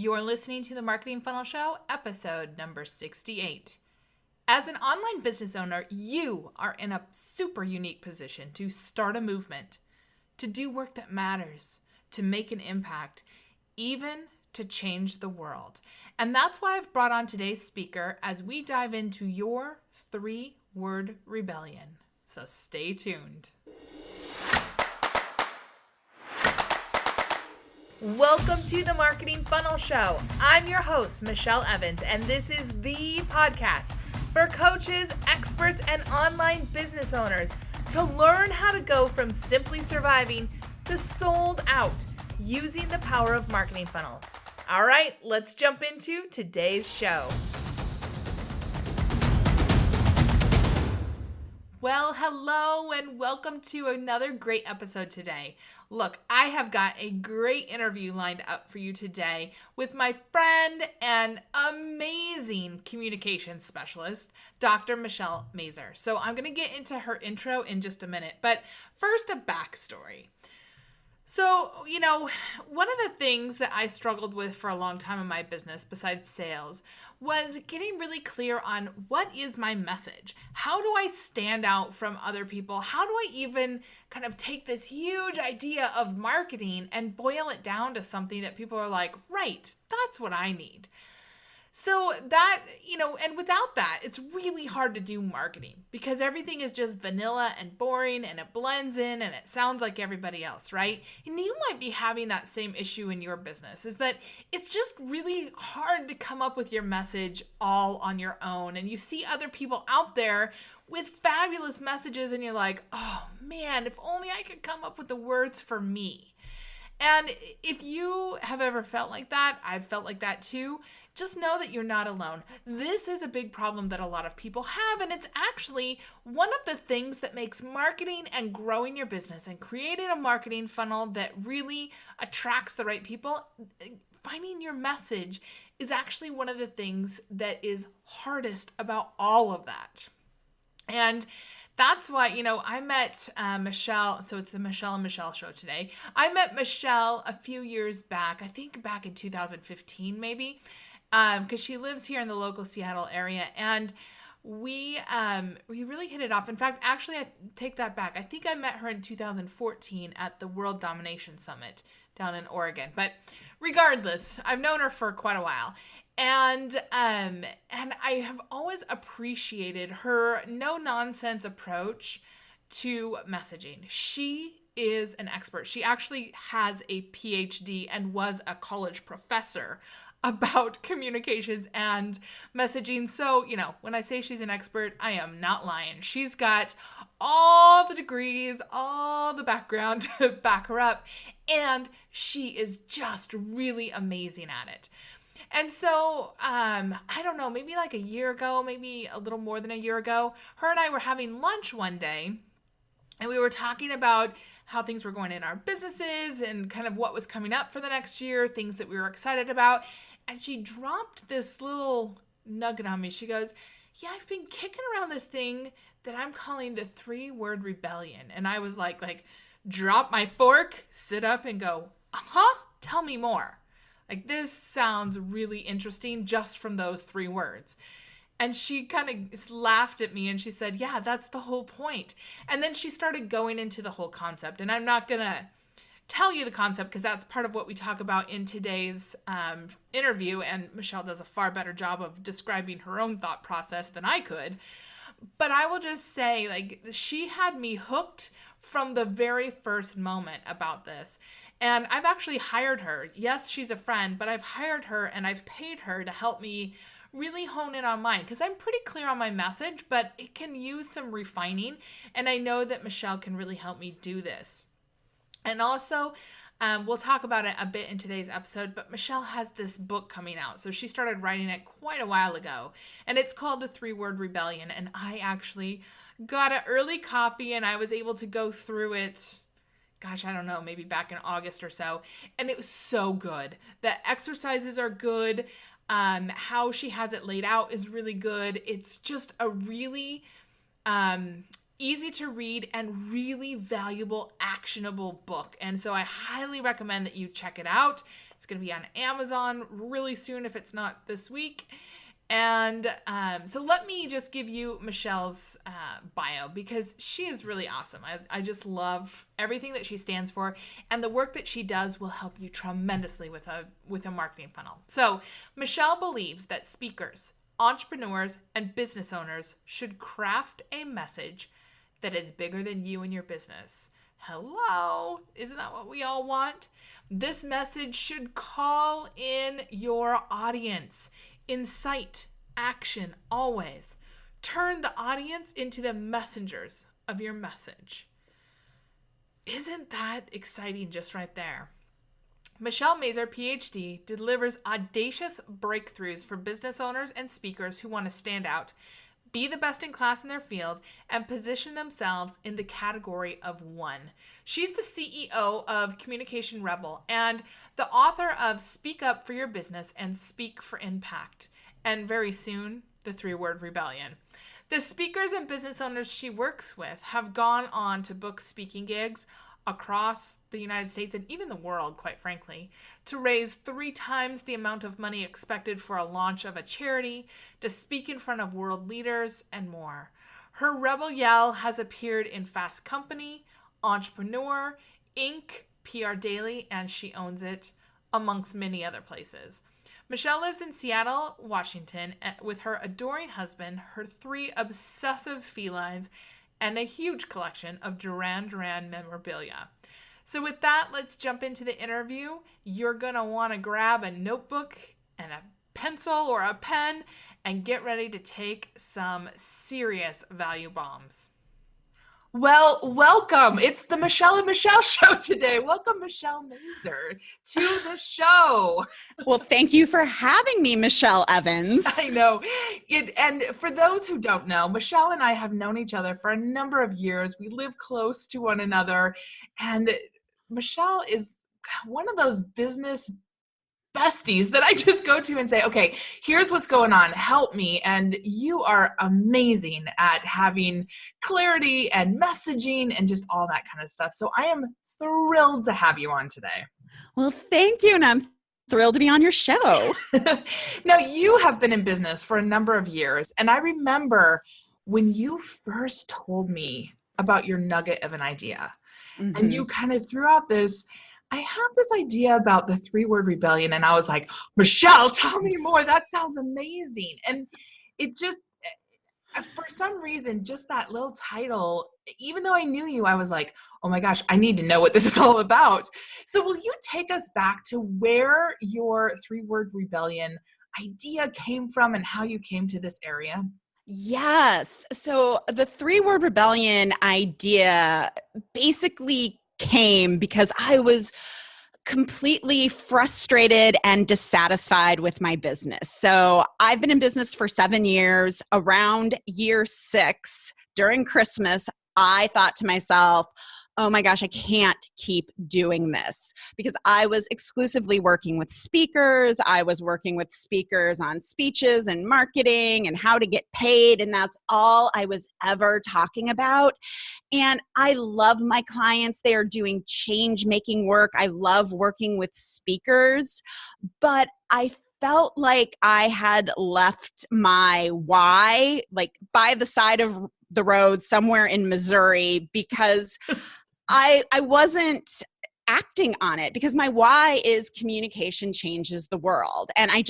You're listening to the Marketing Funnel Show, episode number 68. As an online business owner, you are in a super unique position to start a movement, to do work that matters, to make an impact, even to change the world. And that's why I've brought on today's speaker as we dive into your 3-word rebellion. So stay tuned. Welcome to the Marketing Funnel Show. I'm your host, Michelle Evans, and this is the podcast for coaches, experts, and online business owners to learn how to go from simply surviving to sold out using the power of marketing funnels. All right, let's jump into today's show. Well, hello and welcome to another great episode today. Look, I have got a great interview lined up for you today with my friend and amazing communications specialist, Dr. Michelle Mazur. So I'm going to get into her intro in just a minute, but first a backstory. So, one of the things that I struggled with for a long time in my business, besides sales, was getting really clear on what is my message? How do I stand out from other people? How do I even kind of take this huge idea of marketing and boil it down to something that people are like, right, that's what I need. So that, and without that, it's really hard to do marketing because everything is just vanilla and boring and it blends in and it sounds like everybody else, right? And you might be having that same issue in your business, is that it's just really hard to come up with your message all on your own. And you see other people out there with fabulous messages and you're like, oh man, if only I could come up with the words for me. And if you have ever felt like that, I've felt like that too, just know that you're not alone. This is a big problem that a lot of people have, and it's actually one of the things that makes marketing and growing your business and creating a marketing funnel that really attracts the right people. Finding your message is actually one of the things that is hardest about all of that. And that's why, I met Michelle, so it's the Michelle and Michelle show today. I met Michelle a few years back, I think back in 2015 maybe, because she lives here in the local Seattle area, and we really hit it off. In fact, actually, I take that back. I think I met her in 2014 at the World Domination Summit down in Oregon. But regardless, I've known her for quite a while. And I have always appreciated her no-nonsense approach to messaging. She is an expert. She actually has a PhD and was a college professor about communications and messaging. So, when I say she's an expert, I am not lying. She's got all the degrees, all the background to back her up, and she is just really amazing at it. And so, I don't know, maybe like a year ago, maybe a little more than a year ago, her and I were having lunch one day, and we were talking about how things were going in our businesses and kind of what was coming up for the next year, things that we were excited about. And she dropped this little nugget on me. She goes, yeah, I've been kicking around this thing that I'm calling the 3-word rebellion. And I was like, drop my fork, sit up and go, tell me more. Like, this sounds really interesting just from those 3 words. And she kind of laughed at me and she said, yeah, that's the whole point. And then she started going into the whole concept. And I'm not going to tell you the concept because that's part of what we talk about in today's interview. And Michelle does a far better job of describing her own thought process than I could. But I will just say, she had me hooked from the very first moment about this. And I've actually hired her. Yes, she's a friend, but I've hired her and I've paid her to help me really hone in on mine because I'm pretty clear on my message, but it can use some refining. And I know that Michelle can really help me do this. And also, we'll talk about it a bit in today's episode, but Michelle has this book coming out. So she started writing it quite a while ago, and it's called The 3-Word Rebellion. And I actually got an early copy and I was able to go through it. Gosh, I don't know, maybe back in August or so. And it was so good. The exercises are good. How she has it laid out is really good. It's just a really easy to read and really valuable, actionable book. And so I highly recommend that you check it out. It's going to be on Amazon really soon if it's not this week. And so let me just give you Michelle's bio, because she is really awesome. I just love everything that she stands for, and the work that she does will help you tremendously with a marketing funnel. So Michelle believes that speakers, entrepreneurs, and business owners should craft a message that is bigger than you and your business. Hello, isn't that what we all want? This message should call in your audience. Incite action always. Turn the audience into the messengers of your message. Isn't that exciting just right there? Michelle Mazur, PhD, delivers audacious breakthroughs for business owners and speakers who want to stand out, be the best in class in their field, and position themselves in the category of one. She's the CEO of Communication Rebel and the author of Speak Up for Your Business and Speak for Impact, and very soon, the 3-Word Rebellion. The speakers and business owners she works with have gone on to book speaking gigs across the United States and even the world, quite frankly, to raise 3 times the amount of money expected for a launch of a charity, to speak in front of world leaders, and more. Her Rebel Yell has appeared in Fast Company, Entrepreneur, Inc., PR Daily, and She Owns It, amongst many other places. Michelle lives in Seattle, Washington, with her adoring husband, her 3 obsessive felines, and a huge collection of Duran Duran memorabilia. So with that, let's jump into the interview. You're going to want to grab a notebook and a pencil or a pen and get ready to take some serious value bombs. Well, welcome. It's the Michelle and Michelle show today. Welcome, Michelle Mazur, to the show. Well, thank you for having me, Michelle Evans. I know. And for those who don't know, Michelle and I have known each other for a number of years. We live close to one another. And Michelle is one of those business besties that I just go to and say, okay, here's what's going on. Help me. And you are amazing at having clarity and messaging and just all that kind of stuff. So I am thrilled to have you on today. Well, thank you. And I'm thrilled to be on your show. Now, you have been in business for a number of years. And I remember when you first told me about your nugget of an idea, and you kind of threw out this, I have this idea about the 3-Word Rebellion, and I was like, Michelle, tell me more. That sounds amazing. And it just, for some reason, just that little title, even though I knew you, I was like, oh my gosh, I need to know what this is all about. So will you take us back to where your 3-Word Rebellion idea came from and how you came to this area? Yes. So the 3-Word Rebellion idea basically came because I was completely frustrated and dissatisfied with my business. So I've been in business for 7 years. Around year 6, during Christmas, I thought to myself, oh my gosh, I can't keep doing this, because I was exclusively working with speakers. I was working with speakers on speeches and marketing and how to get paid. And that's all I was ever talking about. And I love my clients. They are doing change-making work. I love working with speakers, but I felt like I had left my why, like by the side of the road somewhere in Missouri, because I wasn't acting on it, because my why is communication changes the world. And I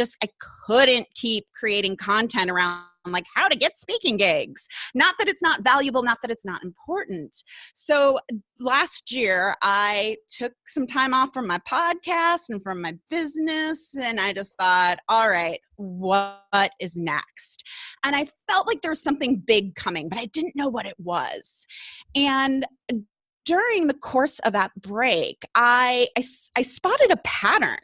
couldn't keep creating content around like how to get speaking gigs. Not that it's not valuable, not that it's not important. So last year I took some time off from my podcast and from my business. And I just thought, all right, what is next? And I felt like there was something big coming, but I didn't know what it was. And during the course of that break, I spotted a pattern.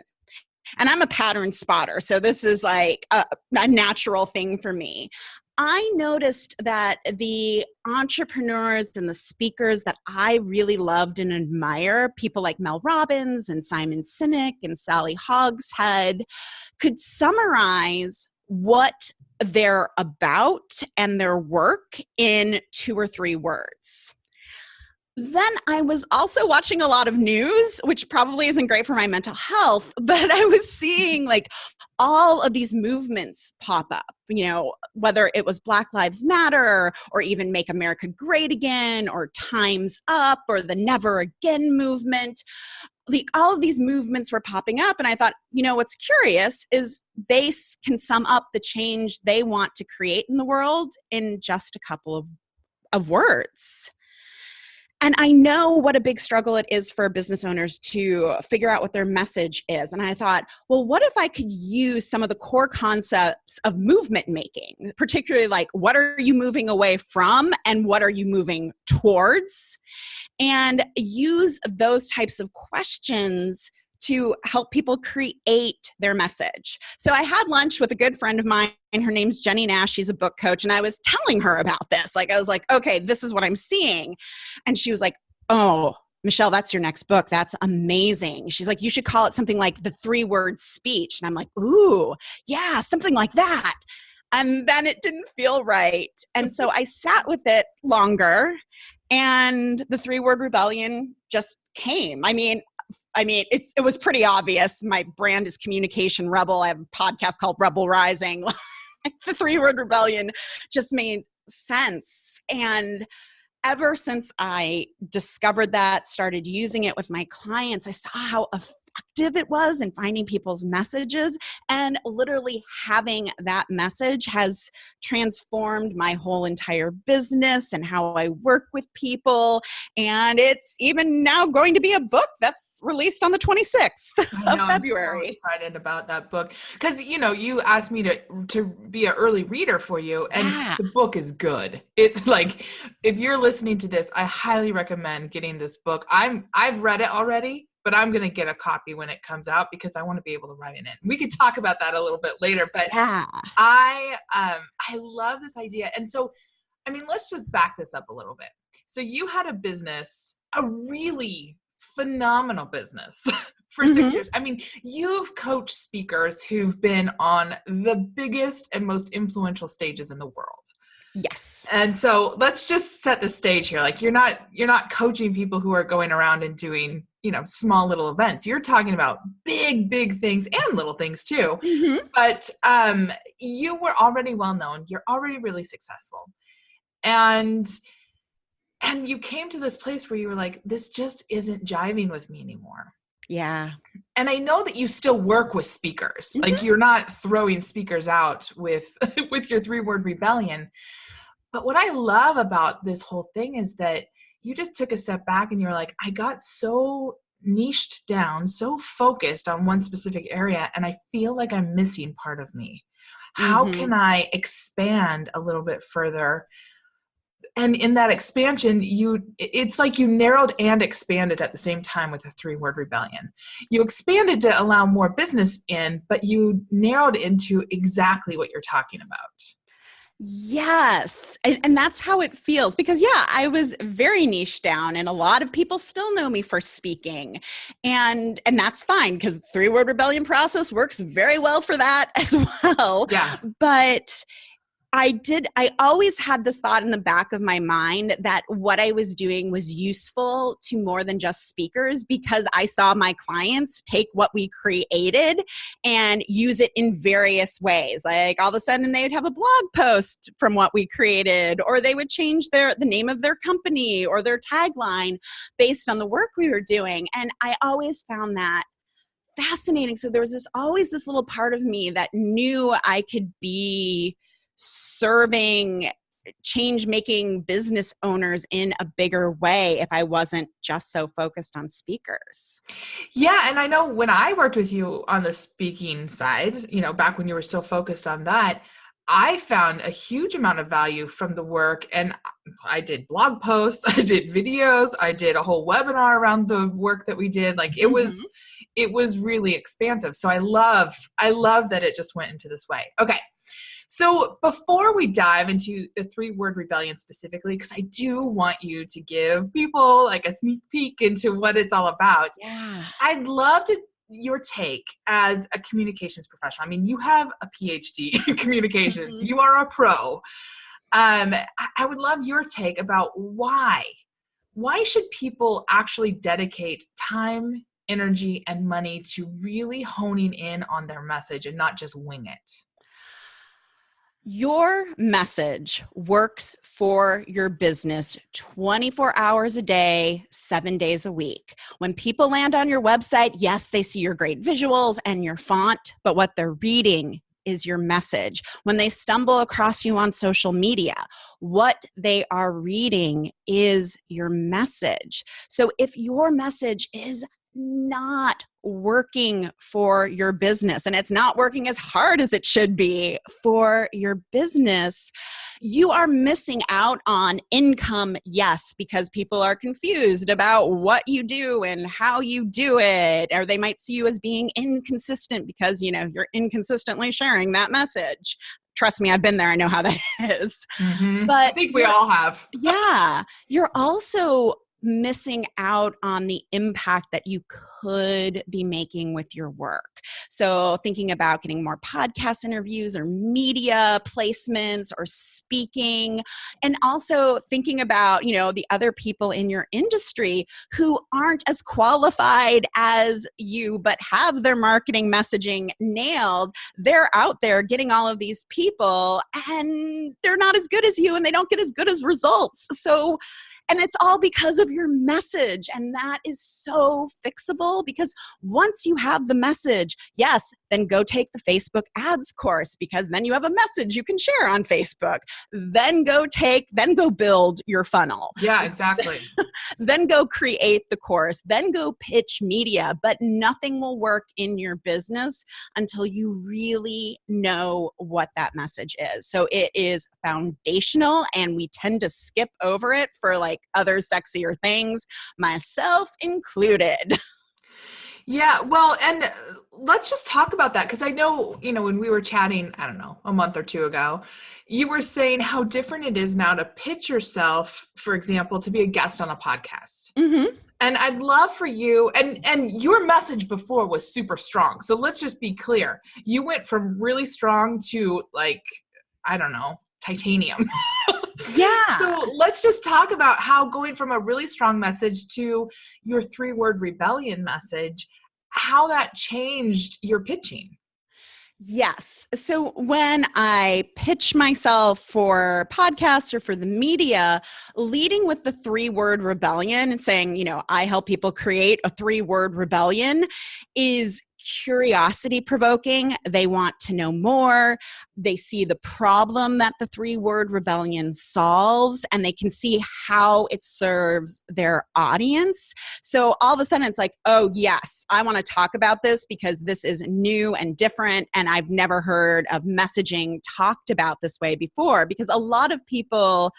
And I'm a pattern spotter, so this is like a natural thing for me. I noticed that the entrepreneurs and the speakers that I really loved and admire, people like Mel Robbins and Simon Sinek and Sally Hogshead, could summarize what they're about and their work in 2 or 3 words. Then I was also watching a lot of news, which probably isn't great for my mental health, but I was seeing like all of these movements pop up, whether it was Black Lives Matter or even Make America Great Again or Time's Up or the Never Again movement. All of these movements were popping up, and I thought, what's curious is they can sum up the change they want to create in the world in just a couple of words. And I know what a big struggle it is for business owners to figure out what their message is. And I thought, well, what if I could use some of the core concepts of movement making, particularly like what are you moving away from and what are you moving towards? And use those types of questions to help people create their message. So I had lunch with a good friend of mine. Her name's Jenny Nash. She's a book coach. And I was telling her about this. I was like, okay, this is what I'm seeing. And she was like, oh, Michelle, that's your next book. That's amazing. She's like, you should call it something like the 3-word speech. And I'm like, ooh, yeah, something like that. And then it didn't feel right. And so I sat with it longer and the 3-word rebellion just came. I mean, it was pretty obvious. My brand is Communication Rebel. I have a podcast called Rebel Rising. The 3-word rebellion just made sense. And ever since I discovered that, started using it with my clients, I saw how effective it was in finding people's messages, and literally having that message has transformed my whole entire business and how I work with people. And it's even now going to be a book that's released on the 26th of February. I'm so excited about that book because you asked me to be an early reader for you, and the book is good. It's like, if you're listening to this, I highly recommend getting this book. I've read it already, but I'm going to get a copy when it comes out because I want to be able to write in it. We could talk about that a little bit later, but I love this idea. And so, let's just back this up a little bit. So you had a business, a really phenomenal business for 6 years. You've coached speakers who've been on the biggest and most influential stages in the world. Yes. And so let's just set the stage here. Like you're not coaching people who are going around and doing, small little events. You're talking about big, big things and little things too. Mm-hmm. But you were already well known. You're already really successful. And you came to this place where you were like, this just isn't jiving with me anymore. Yeah. And I know that you still work with speakers. Mm-hmm. Like you're not throwing speakers out with your 3-word rebellion. But what I love about this whole thing is that you just took a step back and you're like, I got so niched down, so focused on one specific area, and I feel like I'm missing part of me. How can I expand a little bit further? And in that expansion, it's like you narrowed and expanded at the same time with a 3-word rebellion. You expanded to allow more business in, but you narrowed into exactly what you're talking about. Yes. And that's how it feels because I was very niche down and a lot of people still know me for speaking and that's fine because 3-word rebellion process works very well for that as well. Yeah. But I always had this thought in the back of my mind that what I was doing was useful to more than just speakers because I saw my clients take what we created and use it in various ways. Like all of a sudden they would have a blog post from what we created, or they would change the name of their company or their tagline based on the work we were doing. And I always found that fascinating. So there was always this little part of me that knew I could be serving change-making business owners in a bigger way if I wasn't just so focused on speakers. Yeah, and I know when I worked with you on the speaking side, back when you were so focused on that, I found a huge amount of value from the work, and I did blog posts, I did videos, I did a whole webinar around the work that we did. Like it was really expansive. So I love that it just went into this way. Okay. So before we dive into the 3-word rebellion specifically, because I do want you to give people like a sneak peek into what it's all about. Yeah. I'd love your take as a communications professional. You have a PhD in communications. You are a pro. I would love your take about why why should people actually dedicate time, energy, and money to really honing in on their message and not just wing it? Your message works for your business 24 hours a day, 7 days a week. When people land on your website, yes, they see your great visuals and your font, but what they're reading is your message. When they stumble across you on social media, what they are reading is your message. So if your message is not working for your business and it's not working as hard as it should be for your business, you are missing out on income, yes, because people are confused about what you do and how you do it, or they might see you as being inconsistent because, you're inconsistently sharing that message. Trust me, I've been there. I know how that is. Mm-hmm. I But think we all have. yeah, you're also missing out on the impact that you could be making with your work. So thinking about getting more podcast interviews or media placements or speaking, and also thinking about, the other people in your industry who aren't as qualified as you, but have their marketing messaging nailed. They're out there getting all of these people and they're not as good as you and they don't get as good as results. And it's all because of your message. And that is so fixable because once you have the message, yes, then go take the Facebook ads course because then you have a message you can share on Facebook. Then go build your funnel. Yeah, exactly. Then go create the course. Then go pitch media. But nothing will work in your business until you really know what that message is. So it is foundational and we tend to skip over it for like other sexier things, myself included. Yeah, well, and let's just talk about that because I know, when we were chatting, I don't know, a month or two ago, you were saying how different it is now to pitch yourself, for example, to be a guest on a podcast. Mm-hmm. And I'd love for you, and your message before was super strong. So let's just be clear. You went from really strong to like, I don't know, titanium. Yeah. So let's just talk about how going from a really strong message to your 3-word rebellion message, how that changed your pitching. Yes. So when I pitch myself for podcasts or for the media, leading with the 3-word rebellion and saying, I help people create a 3-word rebellion is curiosity provoking. They want to know more. They see the problem that the 3-word rebellion solves, and they can see how it serves their audience. So all of a sudden it's like, oh yes, I want to talk about this because this is new and different. And I've never heard of messaging talked about this way before, because a lot of people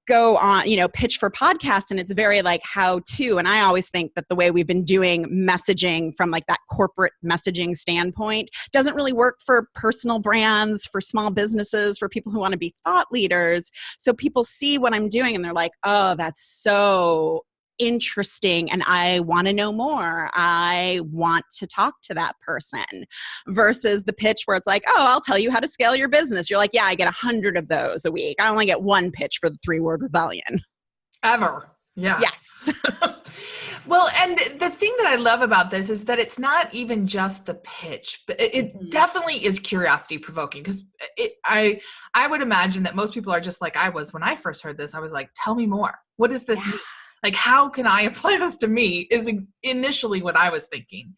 go on, pitch for podcasts and it's very like how to. And I always think that the way we've been doing messaging from like that corporate messaging standpoint doesn't really work for personal brands, for small businesses, for people who want to be thought leaders. So people see what I'm doing and they're like, oh, that's so interesting and I want to know more. I want to talk to that person versus the pitch where it's like, oh, I'll tell you how to scale your business. You're like, yeah, I get 100 of those a week. I only get one pitch for the 3-word rebellion. Ever. Yeah. Yes. Well, and the thing that I love about this is that it's not even just the pitch, but it definitely is curiosity provoking because I would imagine that most people are just like I was when I first heard this. I was like, tell me more. What does this mean? Like, how can I apply this to me is initially what I was thinking.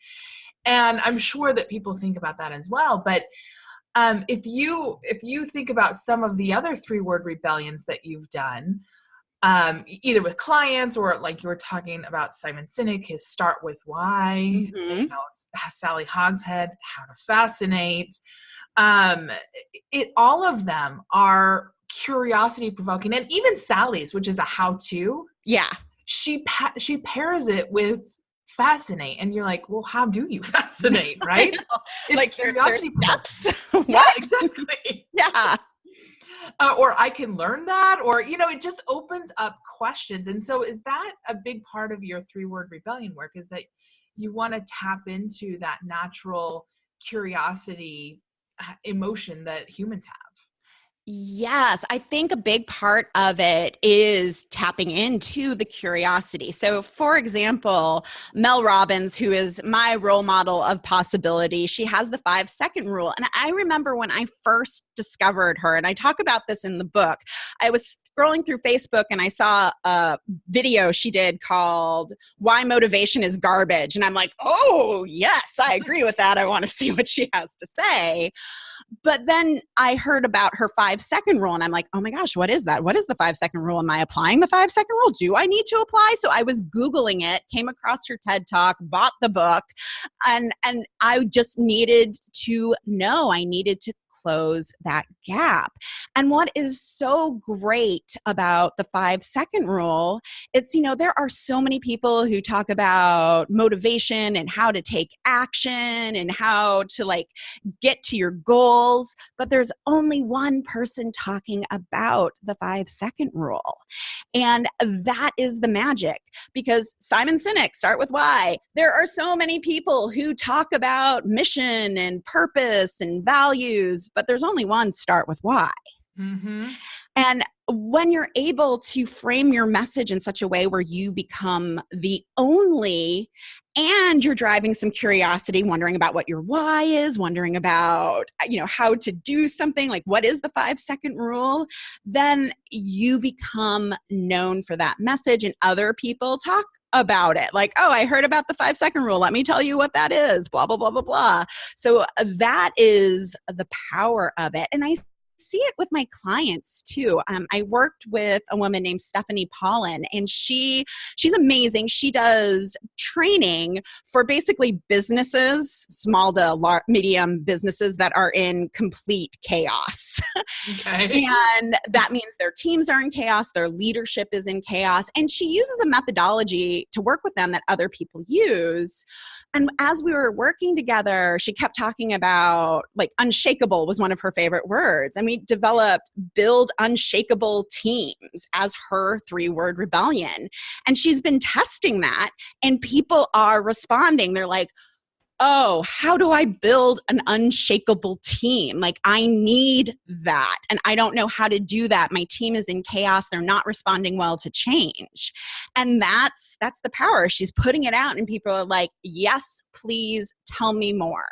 And I'm sure that people think about that as well. But if you think about some of the other 3-word rebellions that you've done, either with clients or like you were talking about Simon Sinek, his Start With Why, Sally Hogshead, How to Fascinate, all of them are curiosity provoking. And even Sally's, which is a how-to. Yeah. She pairs it with fascinate, and you're like, well, how do you fascinate, right? It's like curiosity steps. Yeah, exactly. Yeah. Or I can learn that, or it just opens up questions. And so is that a big part of your 3-word rebellion work, is that you want to tap into that natural curiosity emotion that humans have? Yes, I think a big part of it is tapping into the curiosity. So, for example, Mel Robbins, who is my role model of possibility, she has the 5 second rule. And I remember when I first discovered her, and I talk about this in the book, I was scrolling through Facebook and I saw a video she did called Why Motivation is Garbage. And I'm like, oh, yes, I agree with that. I want to see what she has to say. But then I heard about her 5 second rule and I'm like, oh my gosh, what is that? What is the 5 second rule? Am I applying the 5 second rule? Do I need to apply? So I was Googling it, came across her TED Talk, bought the book, and I just needed to know. I needed to close that gap. And what is so great about the 5 second rule, it's, there are so many people who talk about motivation and how to take action and how to get to your goals, but there's only one person talking about the 5 second rule. And that is the magic, because Simon Sinek, start with why. There are so many people who talk about mission and purpose and values, but there's only one, start with why. Mm-hmm. And when you're able to frame your message in such a way where you become the only, and you're driving some curiosity, wondering about what your why is, wondering about, how to do something, like what is the 5 second rule, then you become known for that message and other people talk about it. Like, oh, I heard about the 5 second rule. Let me tell you what that is, blah, blah, blah, blah, blah. So that is the power of it. And I see it with my clients too. I worked with a woman named Stephanie Pollen, and she's amazing. She does training for basically businesses, small to medium businesses that are in complete chaos. Okay. And that means their teams are in chaos, their leadership is in chaos. And she uses a methodology to work with them that other people use. And as we were working together, she kept talking about, unshakable was one of her favorite words. And we developed build unshakable teams as her 3-word rebellion. And she's been testing that, and people are responding. They're like, oh, how do I build an unshakable team? I need that. And I don't know how to do that. My team is in chaos. They're not responding well to change. And that's the power. She's putting it out and people are like, yes, please tell me more.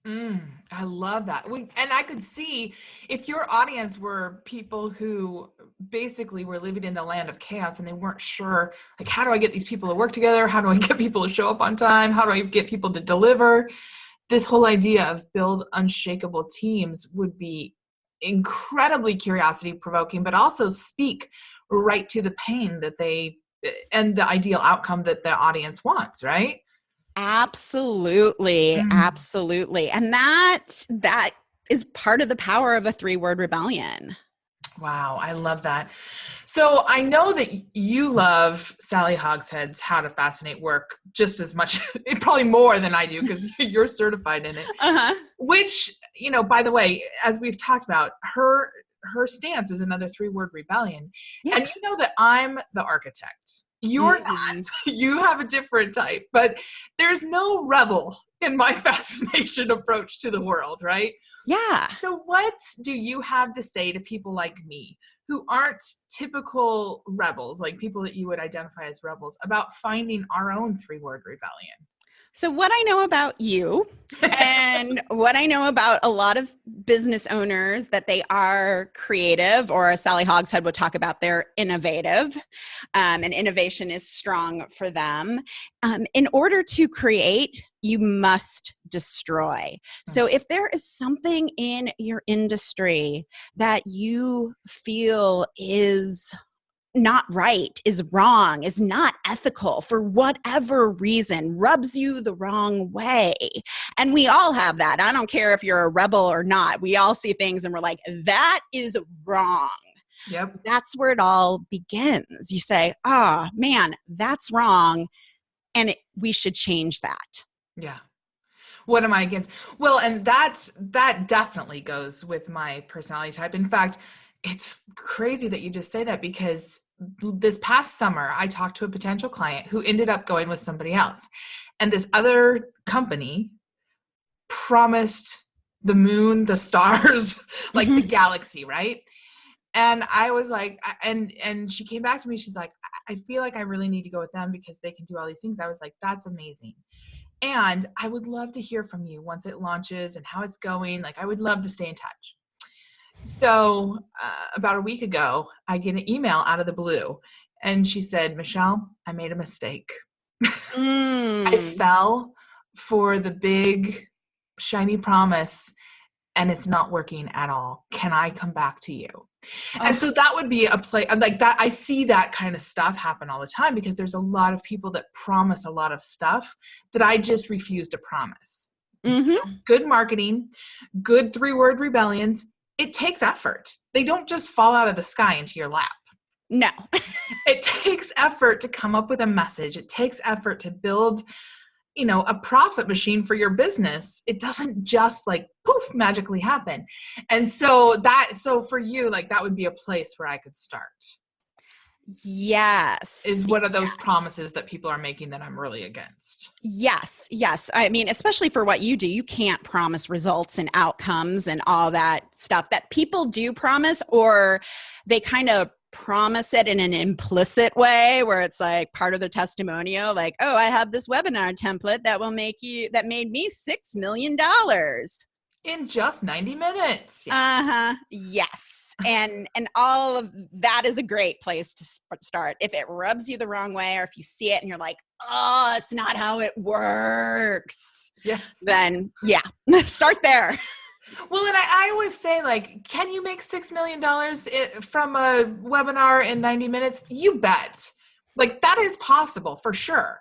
I love that. And I could see if your audience were people who basically were living in the land of chaos and they weren't sure, how do I get these people to work together? How do I get people to show up on time? How do I get people to deliver? This whole idea of build unshakable teams would be incredibly curiosity provoking, but also speak right to the pain that and the ideal outcome that the audience wants, right? Absolutely. Mm. Absolutely. And that is part of the power of a 3-word rebellion. Wow, I love that. So I know that you love Sally Hogshead's How to Fascinate Work just as much, probably more than I do, because you're certified in it. Uh-huh. Which, by the way, as we've talked about, her stance is another 3-word rebellion. Yeah. And you know that I'm the architect. You're not. You have a different type, but there's no rebel in my fascination approach to the world, right? Yeah. So what do you have to say to people like me who aren't typical rebels, like people that you would identify as rebels, about finding our own 3-word rebellion? So what I know about you and what I know about a lot of business owners, that they are creative, or as Sally Hogshead would talk about, they're innovative, and innovation is strong for them. In order to create, you must destroy. So if there is something in your industry that you feel is not right, is wrong, is not ethical for whatever reason, rubs you the wrong way. And we all have that. I don't care if you're a rebel or not. We all see things and we're like, that is wrong. Yep. That's where it all begins. You say, oh man, that's wrong. And we should change that. Yeah. What am I against? Well, and that definitely goes with my personality type. In fact, it's crazy that you just say that, because this past summer, I talked to a potential client who ended up going with somebody else. And this other company promised the moon, the stars, like the galaxy, right? And I was like, and she came back to me. She's like, I feel like I really need to go with them because they can do all these things. I was like, that's amazing. And I would love to hear from you once it launches and how it's going. Like, I would love to stay in touch. So about a week ago, I get an email out of the blue, and she said, Michelle, I made a mistake. I Mm. fell for the big, shiny promise, and it's not working at all. Can I come back to you? And Oh. so that would be a play like that. I see that kind of stuff happen all the time because there's a lot of people that promise a lot of stuff that I just refuse to promise. Mm-hmm. Good marketing, good 3-word rebellions, it takes effort. They don't just fall out of the sky into your lap. No. It takes effort to come up with a message. It takes effort to build, a profit machine for your business. It doesn't just like poof magically happen. And so for you, like that would be a place where I could start. Yes. Is one of those promises that people are making that I'm really against. Yes, yes. I mean, especially for what you do, you can't promise results and outcomes and all that stuff that people do promise, or they kind of promise it in an implicit way where it's like part of the testimonial, like, oh, I have this webinar template that made me $6 million. In just 90 minutes. Yeah. Uh-huh. Yes. And all of that is a great place to start. If it rubs you the wrong way, or if you see it and you're like, oh, it's not how it works. Yes. Then yeah, start there. Well, and I always say, like, can you make $6 million from a webinar in 90 minutes? You bet. Like, that is possible for sure.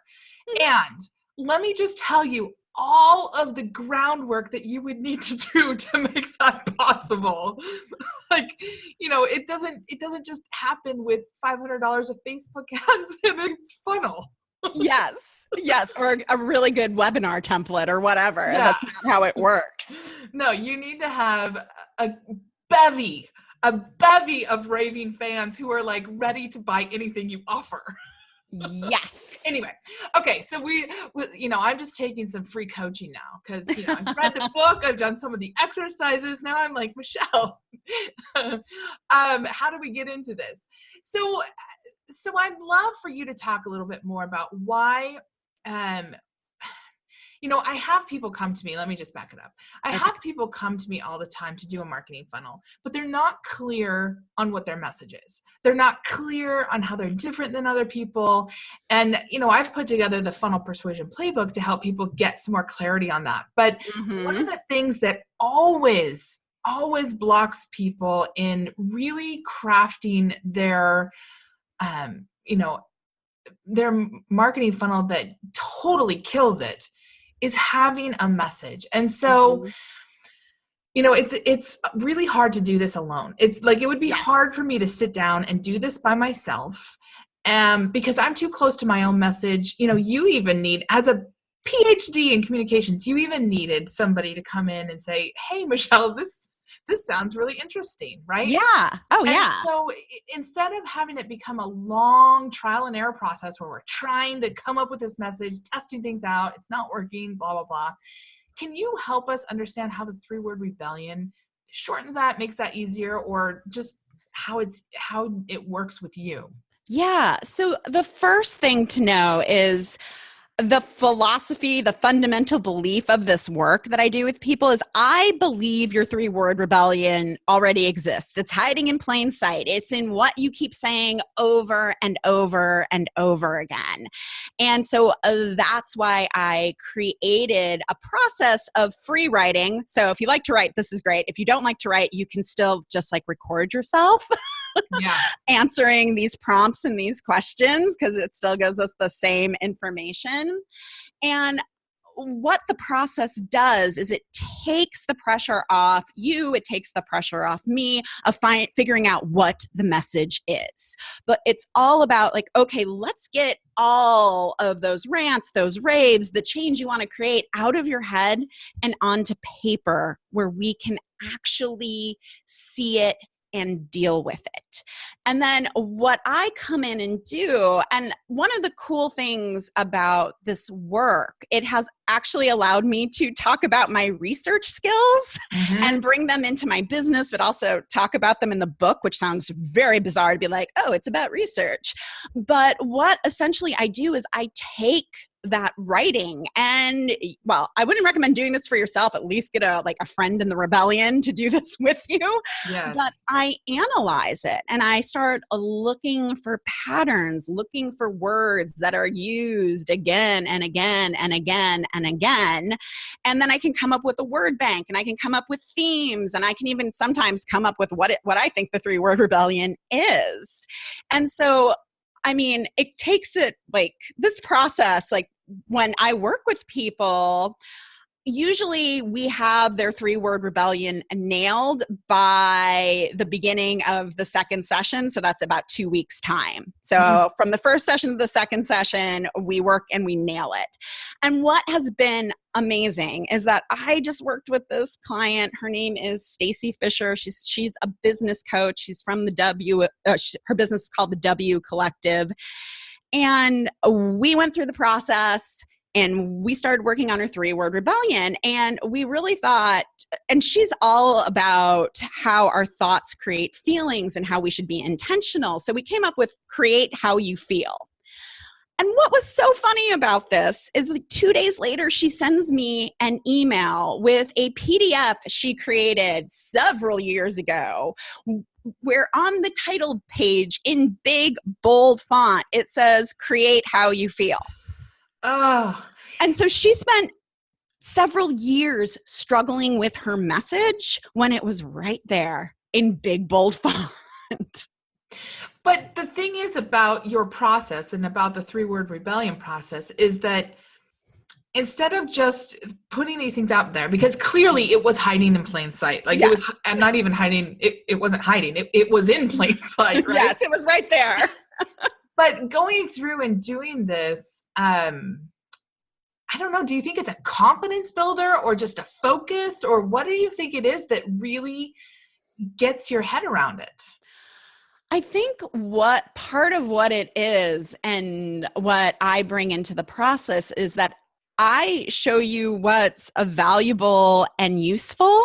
And let me just tell you all of the groundwork that you would need to do to make that possible. Like, it doesn't just happen with $500 of Facebook ads and its funnel. Yes. Or a really good webinar template or whatever. Yeah. That's not how it works. No, you need to have a bevy of raving fans who are like ready to buy anything you offer. Yes. Anyway, okay, so I'm just taking some free coaching now because I've read the book, I've done some of the exercises. Now I'm like, Michelle, how do we get into this? So I'd love for you to talk a little bit more about why. I have people come to me. Let me just back it up. I have people come to me all the time to do a marketing funnel, but they're not clear on what their message is. They're not clear on how they're different than other people. And, I've put together the funnel persuasion playbook to help people get some more clarity on that. But one of the things that always blocks people in really crafting their marketing funnel that totally kills it is having a message. And so, it's really hard to do this alone. It's like, it would be hard for me to sit down and do this by myself, because I'm too close to my own message. You even need, as a PhD in communications, you even needed somebody to come in and say, hey, Michelle, this sounds really interesting, right? Yeah. Oh, yeah. So instead of having it become a long trial and error process where we're trying to come up with this message, testing things out, it's not working, blah, blah, blah. Can you help us understand how the 3-word rebellion shortens that, makes that easier, or just how it works with you? Yeah. So the first thing to know is the philosophy, the fundamental belief of this work that I do with people is I believe your 3-word rebellion already exists. It's hiding in plain sight. It's in what you keep saying over and over and over again. And so that's why I created a process of free writing. So if you like to write, this is great. If you don't like to write, you can still just like record yourself. Yeah. Answering these prompts and these questions, because it still gives us the same information. And what the process does is it takes the pressure off you, it takes the pressure off me of figuring out what the message is. But it's all about like, okay, let's get all of those rants, those raves, the change you want to create out of your head and onto paper where we can actually see it and deal with it. And then what I come in and do, and one of the cool things about this work, it has actually allowed me to talk about my research skills and bring them into my business, but also talk about them in the book, which sounds very bizarre to be like, oh, it's about research. But what essentially I do is I take that writing, and well, I wouldn't recommend doing this for yourself. At least get a friend in the rebellion to do this with you. Yes. But I analyze it and I start looking for patterns, looking for words that are used again and again and again and again. And then I can come up with a word bank, and I can come up with themes, and I can even sometimes come up with what I think the 3-word rebellion is. And so I mean, it takes it like this process, like when I work with people, usually we have their 3-word rebellion nailed by the beginning of the second session. So that's about 2 weeks time. So from the first session to the second session, we work and we nail it. And what has been amazing is that I just worked with this client. Her name is Stacy Fisher. She's a business coach. She's from the her business is called the W Collective. And we went through the process and we started working on her 3-word rebellion. And we really thought, and she's all about how our thoughts create feelings and how we should be intentional. So we came up with create how you feel. And what was so funny about this is that 2 days later, she sends me an email with a PDF she created several years ago, where on the title page in big, bold font, it says, create how you feel. Oh. And so she spent several years struggling with her message when it was right there in big, bold font. But the thing is about your process and about the 3-word rebellion process is that instead of just putting these things out there, because clearly it was hiding in plain sight. Like yes. It was, and not even hiding, it wasn't hiding. It was in plain sight, right? Yes, it was right there. But going through and doing this, I don't know, do you think it's a confidence builder or just a focus, or what do you think it is that really gets your head around it? I think what part of what it is and what I bring into the process is that I show you what's valuable and useful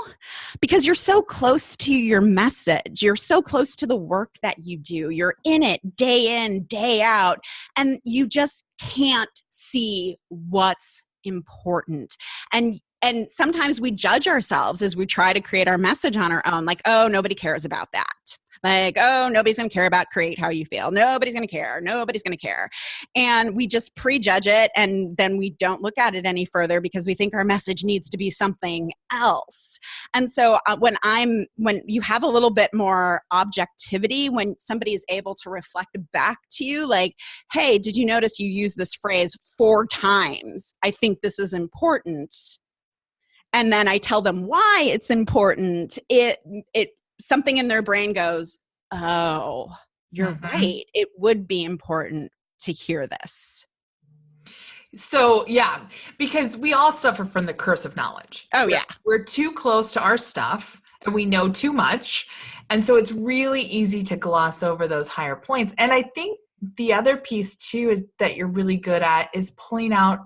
because you're so close to your message. You're so close to the work that you do. You're in it day in, day out, and you just can't see what's important. And sometimes we judge ourselves as we try to create our message on our own, like, oh, nobody cares about that. Like, oh, nobody's going to care about create how you feel. Nobody's going to care. Nobody's going to care. And we just prejudge it, and then we don't look at it any further because we think our message needs to be something else. And so when you have a little bit more objectivity, when somebody is able to reflect back to you, like, hey, did you notice you used this phrase 4 times? I think this is important. And then I tell them why it's important. It something in their brain goes, oh, you're right. It would be important to hear this. So, yeah, because we all suffer from the curse of knowledge. Oh, yeah. We're too close to our stuff and we know too much. And so it's really easy to gloss over those higher points. And I think the other piece too is that you're really good at is pulling out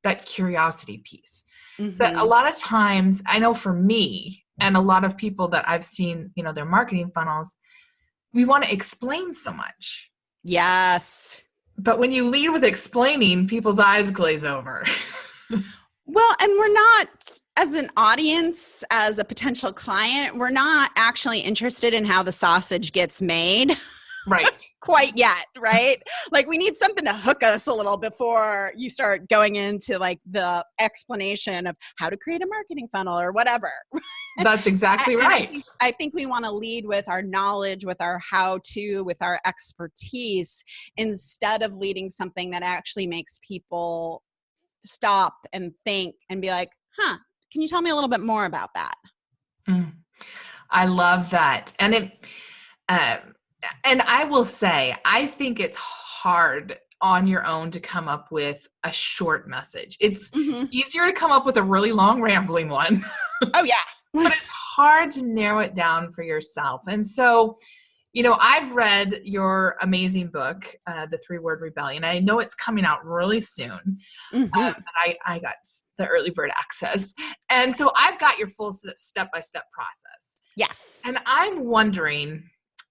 that curiosity piece. That a lot of times, I know for me, and a lot of people that I've seen, their marketing funnels, we want to explain so much. Yes. But when you lead with explaining, people's eyes glaze over. Well, and we're not, as an audience, as a potential client, we're not actually interested in how the sausage gets made. Right. Quite yet, right? Like we need something to hook us a little before you start going into like the explanation of how to create a marketing funnel or whatever. That's exactly right. I think we want to lead with our knowledge, with our how-to, with our expertise, instead of leading something that actually makes people stop and think and be like, can you tell me a little bit more about that? I love that. And and I will say, I think it's hard on your own to come up with a short message. It's easier to come up with a really long rambling one. Oh, yeah. But it's hard to narrow it down for yourself. And so, I've read your amazing book, The 3-Word Rebellion. I know it's coming out really soon. Mm-hmm. I got the early bird access. And so I've got your full step-by-step process. Yes. And I'm wondering,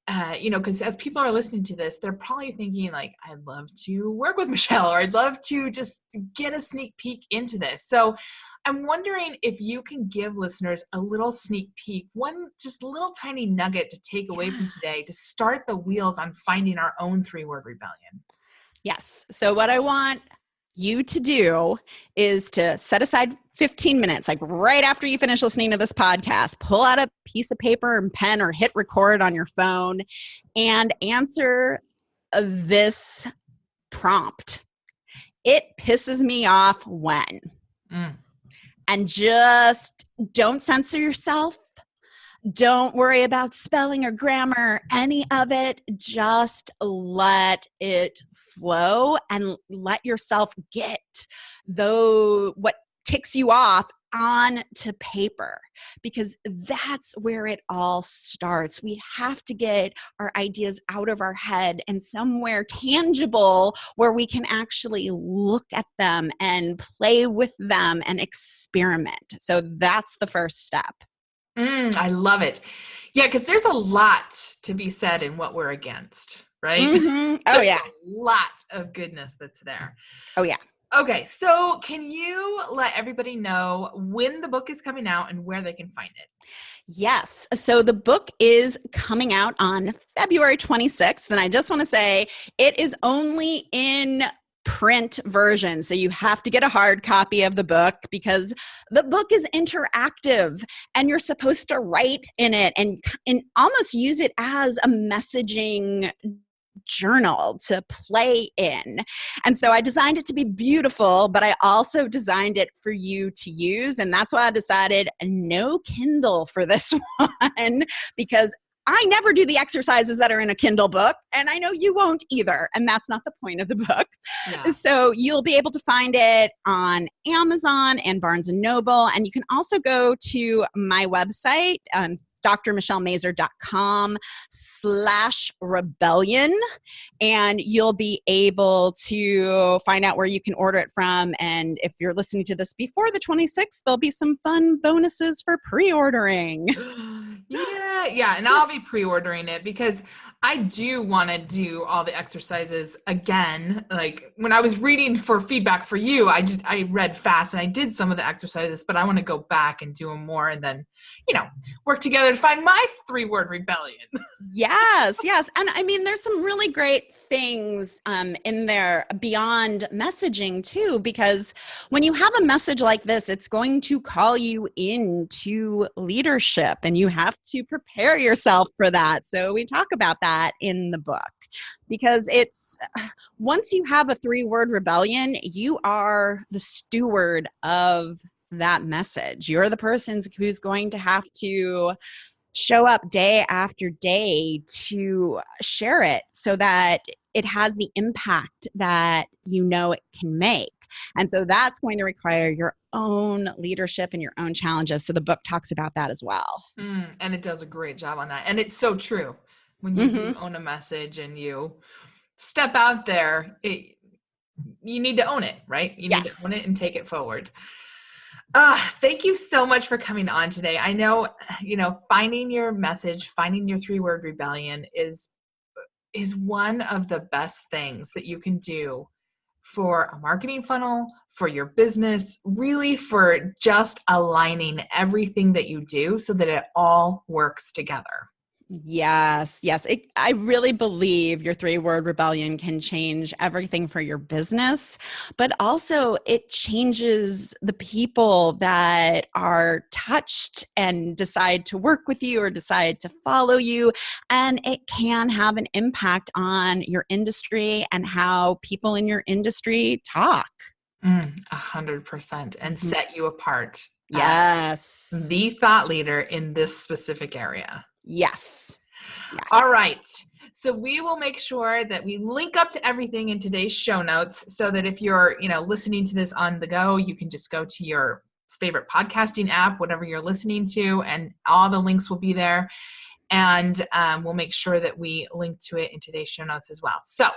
because as people are listening to this, they're probably thinking like, I'd love to work with Michelle, or I'd love to just get a sneak peek into this. So I'm wondering if you can give listeners a little sneak peek, one just little tiny nugget to take away from today to start the wheels on finding our own 3-word rebellion. Yes. So what I want you to do is to set aside 15 minutes, like right after you finish listening to this podcast, pull out a piece of paper and pen or hit record on your phone and answer this prompt. It pisses me off when. And just don't censor yourself. Don't worry about spelling or grammar, any of it. Just let it flow and let yourself get what ticks you off onto paper, because that's where it all starts. We have to get our ideas out of our head and somewhere tangible where we can actually look at them and play with them and experiment. So that's the first step. I love it. Yeah, because there's a lot to be said in what we're against, right? Mm-hmm. Oh, yeah. A lot of goodness that's there. Oh, yeah. Okay, so can you let everybody know when the book is coming out and where they can find it? Yes. So the book is coming out on February 26th. And I just want to say it is only in print version. So you have to get a hard copy of the book because the book is interactive and you're supposed to write in it and almost use it as a messaging journal to play in. And so I designed it to be beautiful, but I also designed it for you to use. And that's why I decided no Kindle for this one, because I never do the exercises that are in a Kindle book, and I know you won't either, and that's not the point of the book. Yeah. So you'll be able to find it on Amazon and Barnes & Noble, and you can also go to my website, drmichellemazur.com/rebellion, and you'll be able to find out where you can order it from. And if you're listening to this before the 26th, there'll be some fun bonuses for pre-ordering. Yeah, and I'll be pre-ordering it because I do want to do all the exercises again. Like when I was reading for feedback for you, I read fast and I did some of the exercises, but I want to go back and do them more and then, work together to find my 3-word rebellion. Yes. And I mean, there's some really great things in there beyond messaging too, because when you have a message like this, it's going to call you into leadership and you have to prepare yourself for that. So we talk about that in the book because it's once you have a 3-word rebellion, you are the steward of that message. You're the person who's going to have to show up day after day to share it so that it has the impact that it can make. And so that's going to require your own leadership and your own challenges. So the book talks about that as well. And it does a great job on that. And it's so true. When you do own a message and you step out there, you need to own it, right? You need to own it and take it forward. Thank you so much for coming on today. I know, finding your message, finding your 3-word rebellion is one of the best things that you can do for a marketing funnel, for your business, really for just aligning everything that you do so that it all works together. Yes. I really believe your 3-word rebellion can change everything for your business, but also it changes the people that are touched and decide to work with you or decide to follow you. And it can have an impact on your industry and how people in your industry talk. 100% and set you apart. Yes. As the thought leader in this specific area. Yes. All right. So we will make sure that we link up to everything in today's show notes so that if you're, listening to this on the go, you can just go to your favorite podcasting app, whatever you're listening to, and all the links will be there. And we'll make sure that we link to it in today's show notes as well. So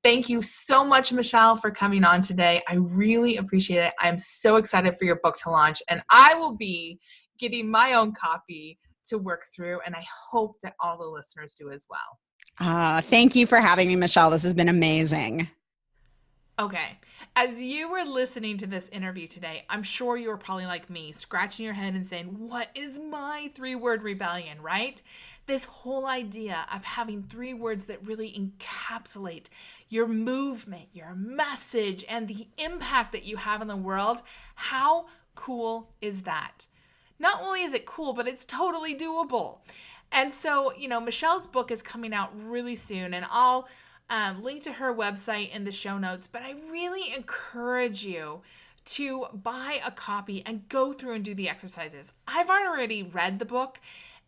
thank you so much, Michelle, for coming on today. I really appreciate it. I'm so excited for your book to launch, and I will be getting my own copy to work through, and I hope that all the listeners do as well. Thank you for having me, Michelle. This has been amazing. Okay. As you were listening to this interview today, I'm sure you were probably like me, scratching your head and saying, what is my 3-word rebellion, right? This whole idea of having 3 words that really encapsulate your movement, your message, and the impact that you have in the world. How cool is that? Not only is it cool, but it's totally doable. And so, Michelle's book is coming out really soon, and I'll link to her website in the show notes, but I really encourage you to buy a copy and go through and do the exercises. I've already read the book,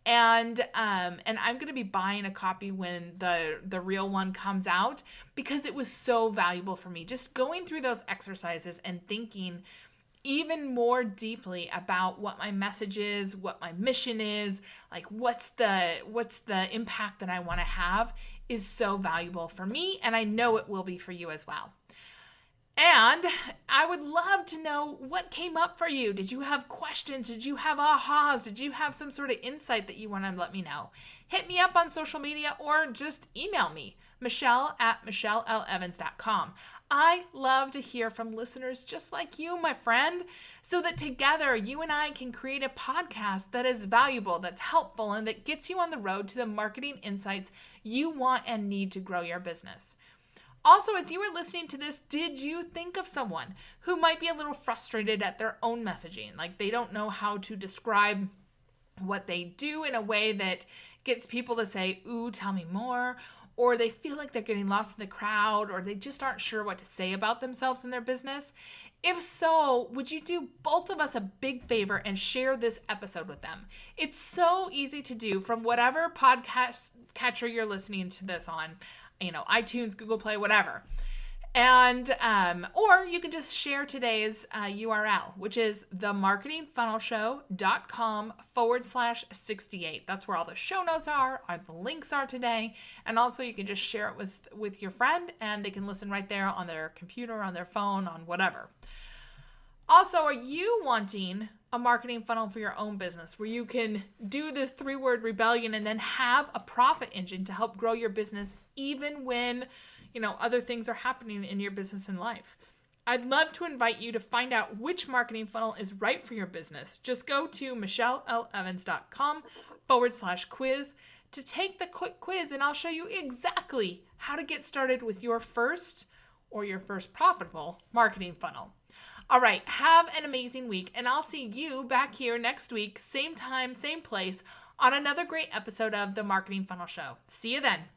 and I'm going to be buying a copy when the real one comes out, because it was so valuable for me. Just going through those exercises and thinking even more deeply about what my message is, what my mission is, like what's the impact that I want to have, is so valuable for me, and I know it will be for you as well. And I would love to know what came up for you. Did you have questions? Did you have ahas? Did you have some sort of insight that you want to let me know? Hit me up on social media or just email me, michelle@michellelevans.com. I love to hear from listeners just like you, my friend, so that together you and I can create a podcast that is valuable, that's helpful, and that gets you on the road to the marketing insights you want and need to grow your business. Also, as you were listening to this, did you think of someone who might be a little frustrated at their own messaging? Like they don't know how to describe what they do in a way that gets people to say, ooh, tell me more, or they feel like they're getting lost in the crowd, or they just aren't sure what to say about themselves and their business? If so, would you do both of us a big favor and share this episode with them? It's so easy to do from whatever podcast catcher you're listening to this on, iTunes, Google Play, whatever. And, or you can just share today's URL, which is themarketingfunnelshow.com/68. That's where all the show notes are the links are today. And also you can just share it with your friend, and they can listen right there on their computer, on their phone, on whatever. Also, are you wanting a marketing funnel for your own business where you can do this 3-word rebellion and then have a profit engine to help grow your business even when other things are happening in your business and life? I'd love to invite you to find out which marketing funnel is right for your business. Just go to michellelevans.com/quiz to take the quick quiz, and I'll show you exactly how to get started with your first profitable marketing funnel. All right, have an amazing week, and I'll see you back here next week, same time, same place, on another great episode of The Marketing Funnel Show. See you then.